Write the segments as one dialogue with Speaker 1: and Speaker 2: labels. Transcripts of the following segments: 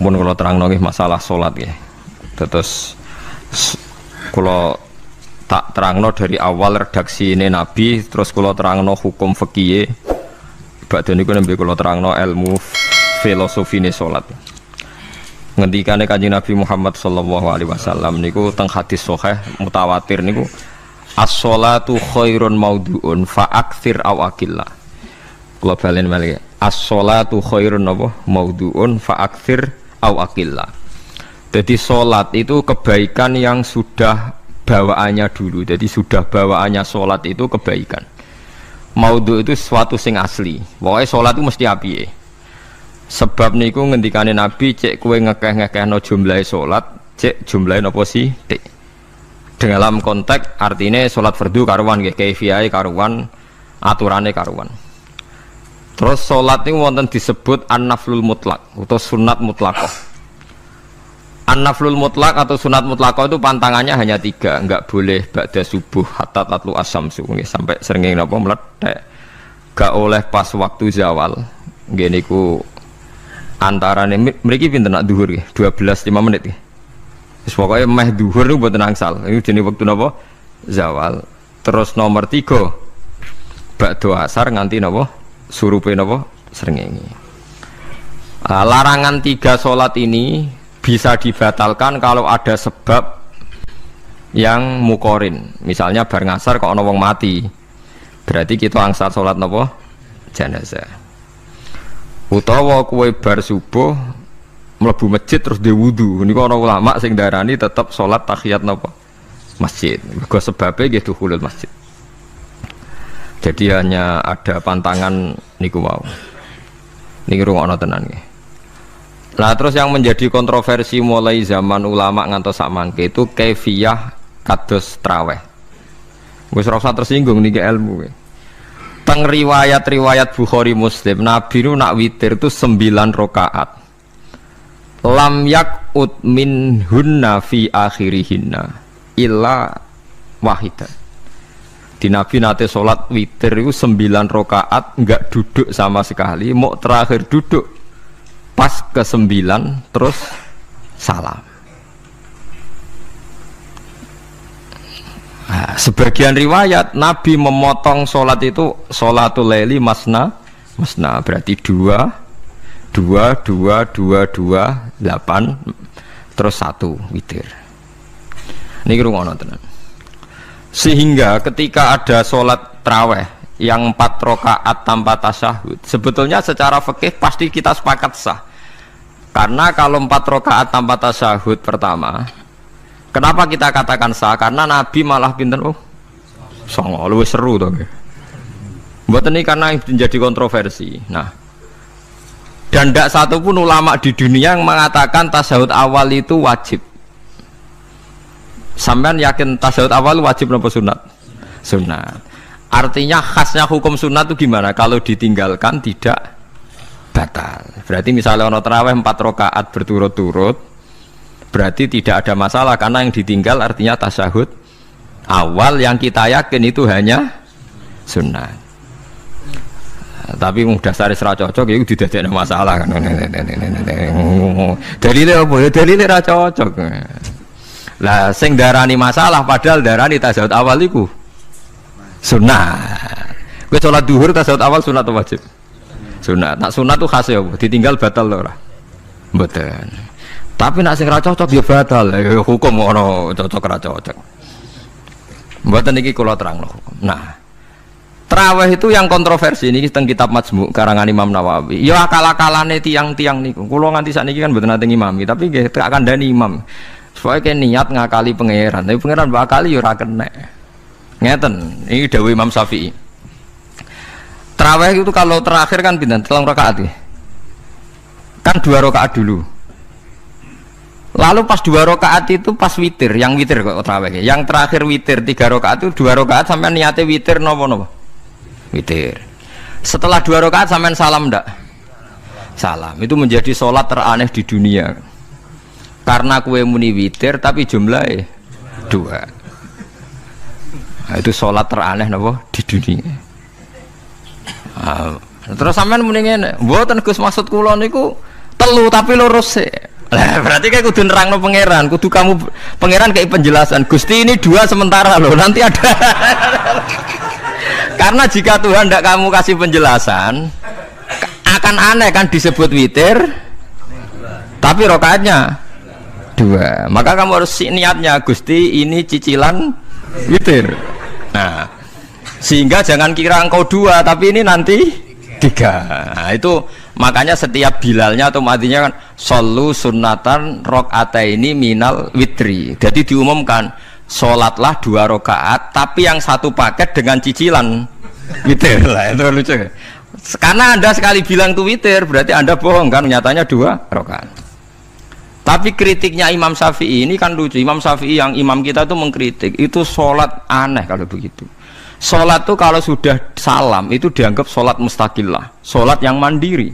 Speaker 1: Mun kula terangno nggih masalah salat nggih. Terus kula tak terangno dari awal redaksi ini Nabi, terus kula terangno hukum fikih. Badhe niku nembe kula terangno ilmu filosofine salat. Ngendikane Kanjeng Nabi Muhammad sallallahu alaihi wasallam niku teng hadis sahih mutawatir niku as-sholatu khairun maudhu'un fa aktsir aw aqilla. Kula balen malih. As-sholatu khairun maudhu'un fa aktsir aw aqilla. Jadi salat itu kebaikan yang sudah bawaannya dulu. Jadi sudah bawaannya salat itu kebaikan. Maudhu itu sesuatu sing asli. Pokoknya salat itu mesti apike. Sebab niku ngendikane Nabi cek kowe ngekeh-ngekehno jumlahe salat, cek jumlahe napa sih? Dalam konteks artinya salat fardu karuan nggih, kaifiyahe karuan, aturane karuan. Terus salat niku wonten disebut an-naflul mutlak atau sunat mutlaqah. An-naflul mutlak atau sunat mutlaqah itu pantangannya hanya 3, enggak boleh ba'da subuh hatta tatlu asyamsu nggih, sampai srengenge napa meletek. Enggak oleh pas waktu zawal. Nggih niku antarane mriki pinten nak zuhur nggih 12:05 menit nggih. Wis pokoke meh zuhur niku mboten angsal. Iku jenenge wektu napa? Zawal. Terus nomor 3 ba'da asar nganti napa? Surupe napa? Srengenge. Larangan 3 salat ini bisa dibatalkan kalau ada sebab yang mukorin. Misalnya bar ngasar kok ana wong mati. Berarti kita angsal salat napa? Jenazah. Utawa kowe bar subuh mlebu masjid terus dhe wudu. Niku ana ulama sing darani tetep salat tahiyat napa? Masjid. Mergo sebabe nggih dukhulul masjid. Jadi hanya ada pantangan niku wau. Niki rungokno tenan nggih. Nah terus yang menjadi kontroversi mulai zaman ulama ngantos sak mangke itu kaifiyah kados traweh. Wis ora usah tersinggung niki ilmu. Teng riwayat-riwayat Bukhari Muslim Nabi nu nak witir itu 9 rakaat. Lam yakut minhunna fi akhirihinna illa wahidah. Di Nabi nate sholat witir itu 9 rakaat enggak duduk sama sekali, mau terakhir duduk pas ke-9 terus salam. Nah, sebagian riwayat Nabi memotong sholat itu sholatul laili masna berarti 2 8 terus 1 witir. Niki rungono tenan. Sehingga ketika ada sholat taraweh yang 4 rakaat tanpa tasyahud, sebetulnya secara fikih pasti kita sepakat sah. Karena kalau 4 rakaat tanpa tasyahud pertama, kenapa kita katakan sah? Karena Nabi malah pinten songo luwih seru to nggih. Mboten iki karena menjadi kontroversi. Nah, dan tidak satu pun ulama di dunia yang mengatakan tasyahud awal itu wajib. Sampean yakin tasyahud awal wajib napa sunat? Sunat. Artinya khasnya hukum sunat itu gimana? Kalau ditinggalkan tidak batal. Berarti misalnya ono tarawih 4 rakaat berturut-turut, berarti tidak ada masalah karena yang ditinggal artinya tasyahud awal yang kita yakin itu hanya sunat. Tapi dasar ra cocok ya didadekno masalah kan. Dalile apa ya? Dalile ra cocok. Lah sing darani masalah padahal darani tasyahud awal iku sunat. Kowe salat zuhur tasyahud awal sunat atau wajib? Sunat. Nak sunat tuh khas ya, ditinggal batal lho ora? Mboten. Tapi nak sing ra cocok ya batal. Hukum ono cocok ra cocok. Mboten iki kula terangno hukum. Nah, tarawih itu yang kontroversi ini teng kitab Majmu' karangan Imam Nawawi. Ya akal-akalane tiang-tiang niku. Kula nganti sakniki kan mboten nate ngimami, tapi nggih tak kandhani imam. Supaya kayak niat ngakali pangeran, tapi pangeran bakali ya ora kena. Ngeten, ini dawuh Imam Syafi'i. Tarawih itu kalau terakhir kan pinten? 3 rakaat ya. Kan 2 rakaat dulu. Lalu pas 2 rakaat itu pas witir, yang witir kok tarawih. Yang terakhir witir 3 rakaat itu 2 rakaat sampai niate witir napa-napa? Witir. Setelah 2 rakaat sampai salam ndak? Salam. Itu menjadi sholat teraneh di dunia. Karena kue muni witir tapi jumlahnya 2. Nah, itu sholat teraneh napa di dunia. Terus sampean muni ngene, mboten Gus maksud kula niku telu tapi lurus sik. Lah berarti kayak kudu nerangno pangeran, kudu kamu pangeran kayak penjelasan. Gusti ini 2 sementara loh, nanti ada. Karena jika Tuhan tidak kamu kasih penjelasan, akan aneh kan disebut witir, tapi rokaatnya 2. Maka kamu harus niatnya Gusti ini cicilan witir. Nah, sehingga jangan kira engkau 2, tapi ini nanti 3. Nah, itu makanya setiap bilalnya atau matinya kan solu sunnatan rokataini minal witri. Jadi diumumkan sholatlah 2 rakaat, tapi yang 1 paket dengan cicilan witir. Lah itu lucu. Karena Anda sekali bilang itu witir, berarti Anda bohong kan, nyatanya 2 rakaat. Tapi kritiknya Imam Syafi'i ini kan lucu. Imam Syafi'i yang imam kita itu mengkritik, itu sholat aneh kalau begitu. Sholat itu kalau sudah salam itu dianggap sholat mustaqillah, sholat yang mandiri.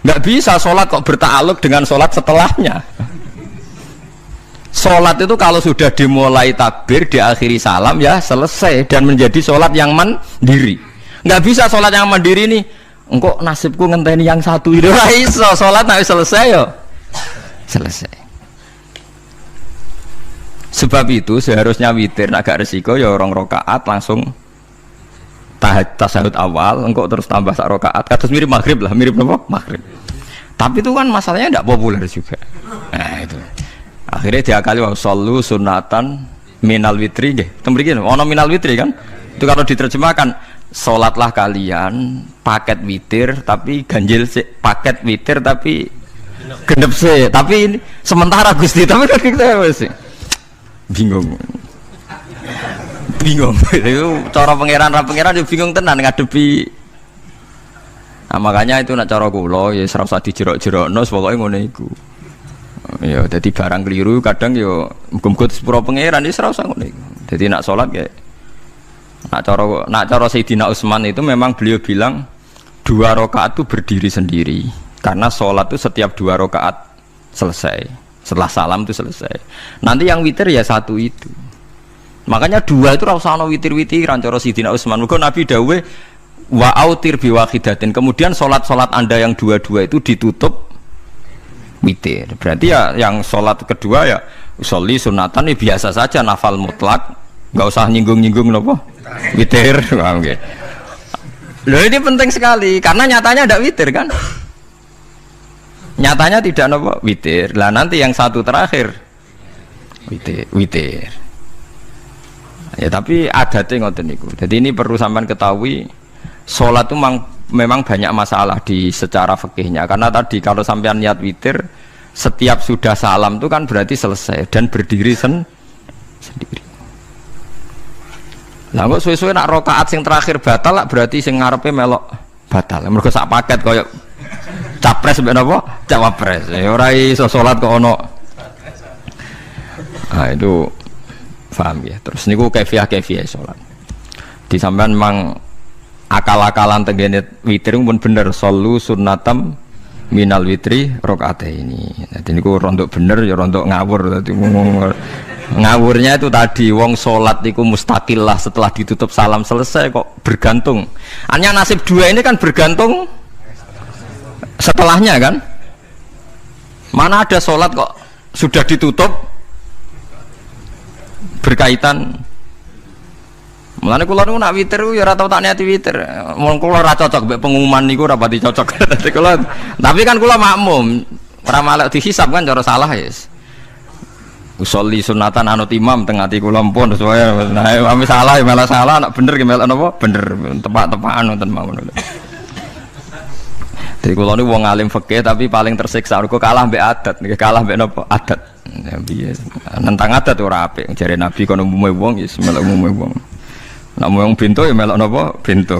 Speaker 1: Nggak bisa sholat kok bertakluk dengan sholat setelahnya. Sholat itu kalau sudah dimulai takbir, diakhiri salam ya selesai dan menjadi sholat yang mandiri. Nggak bisa sholat yang mandiri nih, engkau nasibku ngenteni yang 1 itu iso sholat nanti selesai yo. Selesai. Sebab itu seharusnya witir agak resiko ya 2 rakaat langsung tasyahud awal, engkau terus tambah 1 rakaat. Kados mirip maghrib lah, mirip apa? Maghrib. Tapi itu kan masalahnya tidak populer juga. Nah itu. Akhirnya diakali wa shollu sunatan minal witri nggih. Tembriki ono minal witri kan? Itu kalau diterjemahkan salatlah kalian paket witir tapi ganjil paket witir tapi genep sih, tapi ini sementara Gusti, tapi kan kita masih bingung. Itu cara pangeran dia bingung tenan ngadepi. Nah, makanya itu nak cara kula ya ora usah dijerok-jerokno, pokoke ngono iku. Ya dadi barang keliru kadang ya muga-muga sepuro pangeran ya ora usah ngono iku. Dadi nak salat ya nak cara Sayyidina Utsman itu memang beliau bilang 2 rakaat itu berdiri sendiri. Karena sholat itu setiap 2 rakaat selesai, setelah salam itu selesai. Nanti yang witir ya 1 itu. Makanya 2 itu rasanya witir-witiran cara Sayyidina Utsman. Maka Nabi dawuh wa autir bi wahidatin. Kemudian sholat-sholat Anda yang 2 itu ditutup witir. Berarti ya yang sholat kedua ya usolli sunatan ya biasa saja, nafal mutlak, nggak usah nyinggung-nyinggung nopo witir. Oke. Loh ini penting sekali karena nyatanya ada witir kan? Nyatanya tidak nopo witir. Lah nanti yang 1 terakhir witir. Ya tapi adatnya ngoten niku. Jadi ini perlu sampean ketahui, sholat itu memang banyak masalah di secara fikihnya. Karena tadi kalau sampean niat witir, setiap sudah salam itu kan berarti selesai dan berdiri sendiri. Lah kok suwe-suwe nak rakaat sing terakhir batal lah, berarti sing ngarepe melok batal. Mergo sak paket koyo capres mbek napa? Cawapres. Ya ora iso salat kok ono. Ah itu paham ya. Terus niku kaifiah salat. Di sampean memang akal-akalan tenggene witir pun bener, solu sunnatam minal witri rakaataini. Dadi niku rondok bener ya rondok ngawur. Dadi ngawurnya itu tadi wong salat niku mustaqillah setelah ditutup salam selesai kok bergantung. Hanya nasib 2 ini kan bergantung setelahnya kan, mana ada sholat kok sudah ditutup berkaitan. Mulane kula niku nak witir ya ora tau tak niati witir. Mun kula ora cocok mbek pengumuman niku ora pati cocok. Tapi kan kula makmum, ora malah dihisab kan cara salah ya. Usolli sunatan anut imam teng ati kula mpun supaya nah ame salah ya malah salah, nak bener ki melok napa? Bener, tepak-tepakan wonten mawon. Jadi kalau ini wong alim fikih tapi paling tersiksa, aku kalah mbek adat, kalah mbek napa adat. Ya piye? Nentang adat ora apik. Jare Nabi kono umume wong ya melok umume wong. Nek wong bintu ya melok napa? Bintu.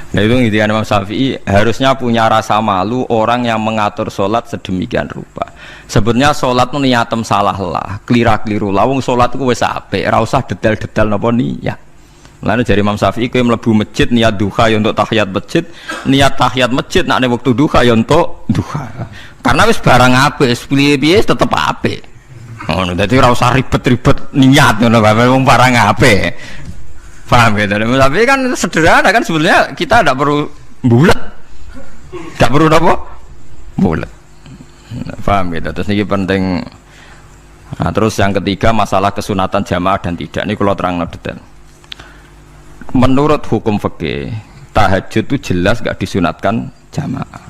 Speaker 1: Nah itu intinya Imam Syafi'i harusnya punya rasa malu orang yang mengatur sholat sedemikian rupa. Sebetulnya sholat itu niatem salah lah, kelira-keliru lah. Wong sholat itu wis apik, ora usah detail-detail napa niat. Lalu dari Imam Syafi'i kowe mlebu masjid niat duha ya untuk tahiyat masjid, niat tahiyat masjid nek waktu duha ya untuk duha. Karena wis barang apik, wis piye-piye tetep apik. Ngono, dadi ora usah ribet-ribet niat ngono bae wong barang apik. Paham ya? Tapi kan sederhana kan sebetulnya kita tidak perlu bulat, tidak perlu apa bulat. Paham gitu. Terus ini penting. Nah, terus yang ketiga masalah kesunatan jamaah dan tidak. Ini kalau terang detail. Menurut hukum fikih, tahajud itu jelas gak disunatkan jamaah.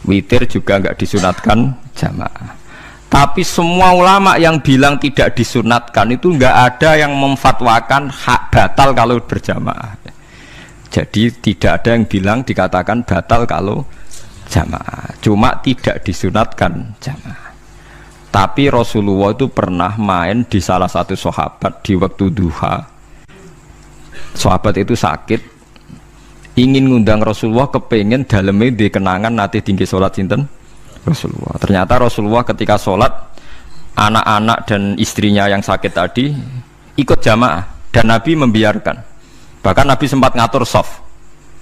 Speaker 1: Witir juga gak disunatkan jamaah. Tapi semua ulama yang bilang tidak disunatkan itu gak ada yang memfatwakan hak batal kalau berjamaah. Jadi tidak ada yang bilang dikatakan batal kalau jamaah. Cuma tidak disunatkan jamaah. Tapi Rasulullah itu pernah main di salah satu sahabat di waktu duha. Sahabat itu sakit, ingin ngundang Rasulullah, kepengen dalamnya di kenangan nanti tinggi sholat sinten Rasulullah. Ternyata Rasulullah ketika sholat, anak-anak dan istrinya yang sakit tadi ikut jamaah dan Nabi membiarkan. Bahkan Nabi sempat ngatur soft.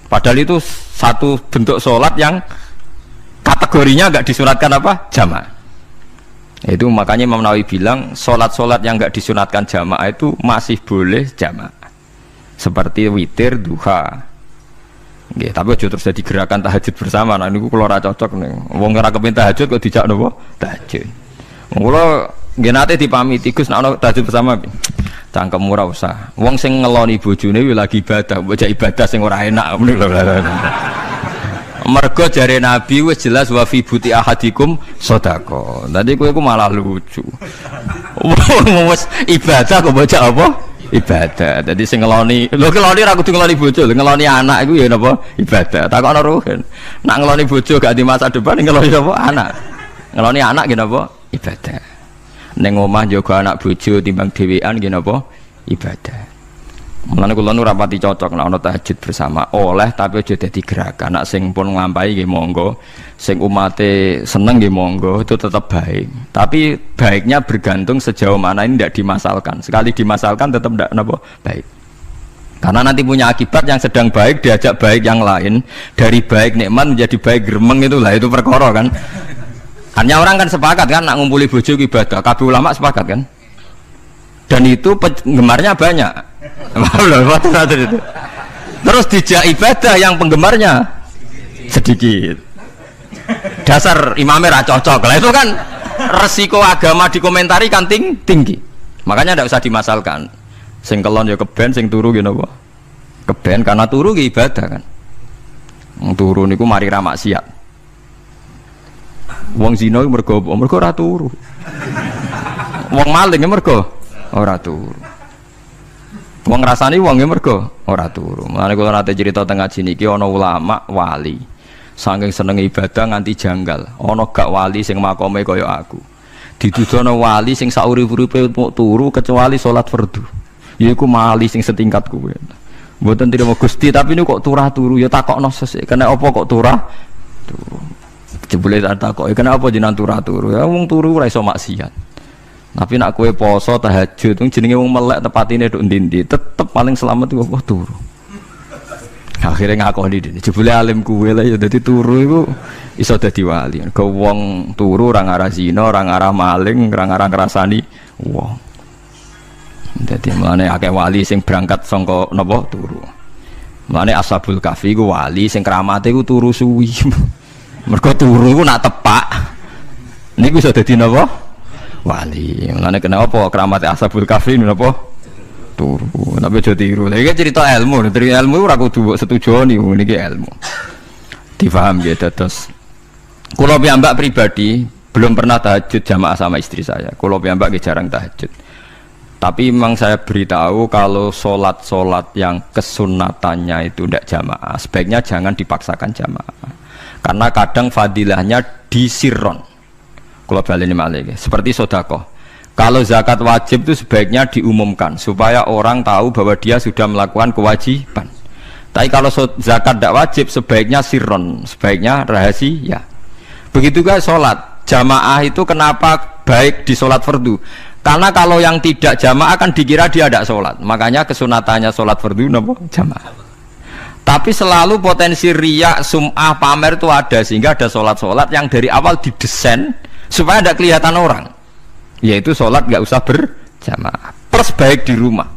Speaker 1: Padahal itu satu bentuk sholat yang kategorinya nggak disunatkan apa? Jamaah. Itu makanya Imam Nawawi bilang sholat-sholat yang nggak disunatkan jamaah itu masih boleh jamaah. Seperti witir, duha. Nggih, tapi aja terus jadi gerakan tahajud bersama. Nah niku kula ora cocok nih. Wong ora kepen tahajud kok dijak napa? Tahajud. Wong kula nggih nate dipamiti Gus nek ana tahajud bersama. Cangkem ora usah. Wong sing ngeloni bojone lagi ibadah, mbok ibadah sing ora enak ngono lho. Mergo jare Nabi wis jelas wa fi buti ahadikum sedekah. Tadi kowe ku malah lucu. Wis ibadah kok baca apa? Ibadah. Jadi sing ngeloni, lho ngeloni ra kudu ngeloni bojo, ngeloni anak iku ya napa? Ibadah. Takokno ruhen. Nak ngeloni bojo gak di masa depan ngeloni apa? Anak. Ngeloni anak nggih napa? Ibadah. Ning omah njaga anak bojo timbang dhewean nggih napa? Ibadah. Mulane kula nu rapati cocok nek ana tahajud bersama oleh tapi aja dadi gerakan. Nek sing pun nglampahi nggih monggo, sing umate seneng nggih monggo, itu tetap baik. Tapi baiknya bergantung sejauh mana ini tidak dimasalkan. Sekali dimasalkan tetap tidak napa baik. Karena nanti punya akibat yang sedang baik diajak baik yang lain, dari baik nikmat menjadi baik gremeng itulah itu perkara kan. Hanya orang kan sepakat kan nak ngumpuli bojo ibadah, kabeh ulama sepakat kan. Dan itu penggemarnya banyak. Terus dijak ibadah yang penggemarnya sedikit. Dasar imamnya ra cocok. Lah itu kan resiko agama dikomentari kan tinggi. Makanya tidak usah dimasalkan. Sing kelon ya keben, sing turu ya napa? Keben karena turu ki ibadah kan. Wong turu niku mari ra maksiat. Wong zina iku mergo apa? Mergo ora turu. Wong maling mergo ora turu. Wong ngrasani wong mergo ora turu. Mulane kula nate cerita teng ngaji niki ana ulama wali. Saking senenge ibadah nganti janggal. Ana gak wali sing makome kaya aku. Ditudono wali sing saurip-uripe mung turu kecuali salat fardu. Yaiku wali sing setingkat kuwe. Mboten trimo Gusti tapi niku kok turah turu ya takokno sesuk. Kena apa kok turah? Turu. Jebule tak takoki kena apa jenengan turah turu? Ya wong turu ora iso maksiat. Tapi nak kue poso tahajud, jenenge wong melek tepatine nduk ndi-ndi, tetep paling selamat iku apa turu. Akhirnya ngakoni dene. Jebule alim kuwe lah ya dadi turu iku iso dadi wali. Ke wong turu ora ngarah zina, ora ngarah maling, ora ngarah ngrasani wong. Dadi mulane akeh wali sing berangkat saka napa turu. Mulane Ashabul Kahfi iku wali sing kramate iku turu suwi. Mergo turu iku nak tepak. Niku iso dadi napa? Wali. Mulane kenapa keramat Ashabul Kahfi napa? Turu. Tapi aja tiru. Lha iki cerita ilmu, dari ilmu ora kudu setuju niku niki ilmu. Difaham ya terus. Kula piyambak pribadi belum pernah tahajud jamaah sama istri saya. Kula piyambak jarang tahajud. Tapi memang saya beritahu kalau sholat yang kesunatannya itu tidak jamaah, sebaiknya jangan dipaksakan jamaah. Karena kadang fadilahnya disirron. Kalau balik ini seperti sodakoh. Kalau zakat wajib itu sebaiknya diumumkan supaya orang tahu bahwa dia sudah melakukan kewajiban. Tapi kalau zakat tidak wajib sebaiknya sirron, sebaiknya rahasia. Begitu juga sholat jamaah itu kenapa baik di sholat fardu? Karena kalau yang tidak jamaah kan dikira dia tidak sholat. Makanya kesunatannya sholat fardu napa jamaah. Tapi selalu potensi riya, sum'ah, pamer itu ada sehingga ada sholat yang dari awal didesain supaya tidak kelihatan orang. Yaitu sholat nggak usah berjamaah. Plus baik di rumah.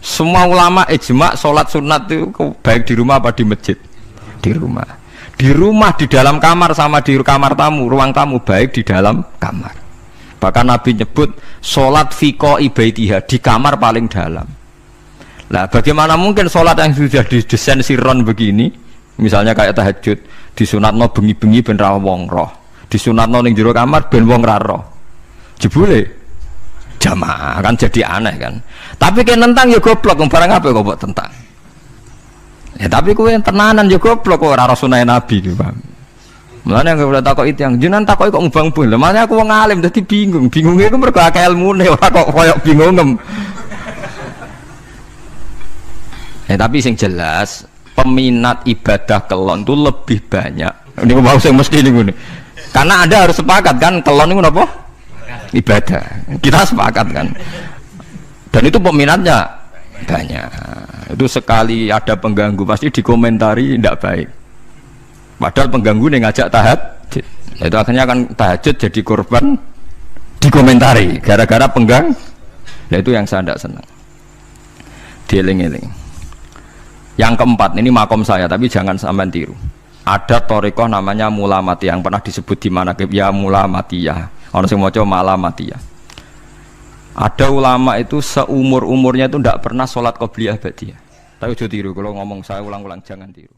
Speaker 1: Semua ulama ijma sholat sunat itu baik di rumah apa di masjid? Di rumah. Di rumah, di dalam kamar sama di kamar tamu, ruang tamu baik di dalam kamar. Bahkan Nabi nyebut sholat fiko ibaitiha di kamar paling dalam. Nah, bagaimana mungkin sholat yang sudah didesain sirron begini, misalnya kayak tahajud, disunatno bengi-bengi ben ra wong roh, disunatno ning jero kamar ben wong ra roh. Jebule jamaah kan jadi aneh kan. Tapi kan tentang ya goblok, barang apa kok buat tentang. Ya tapi kowe tenanan yo goblok kok ora sunah Nabi iki, Bang. Mulane aku udah takok itu yang jenengan takoki kok ngubang-ubang. Lah makane aku wong alim dadi bingung. Bingunge iku mergo akeh ilmune ora kok koyo bingungem. Tapi sing jelas peminat ibadah kelon itu lebih banyak. Niku mau sing mesti niku. Karena Anda harus sepakat kan kelon niku napa? Ibadah. Kita sepakat kan. Dan itu peminatnya banyak. Itu sekali ada pengganggu pasti dikomentari tidak baik. Padahal pengganggu nih ngajak tahajud. Itu akhirnya akan tahajud jadi korban dikomentari gara-gara penggang. Nah itu yang saya tidak senang. Dieling-eling. Yang keempat ini makom saya tapi jangan sampai tiru. Ada torikoh namanya Mulamatiyah yang pernah disebut di mana ya Mulamatiyah. Orang semua coba Malamatiyah. Ada ulama itu seumur-umurnya itu tidak pernah sholat qobliyah ba'diyah. Tapi jauh tiru, kalau ngomong saya ulang-ulang jangan tiru.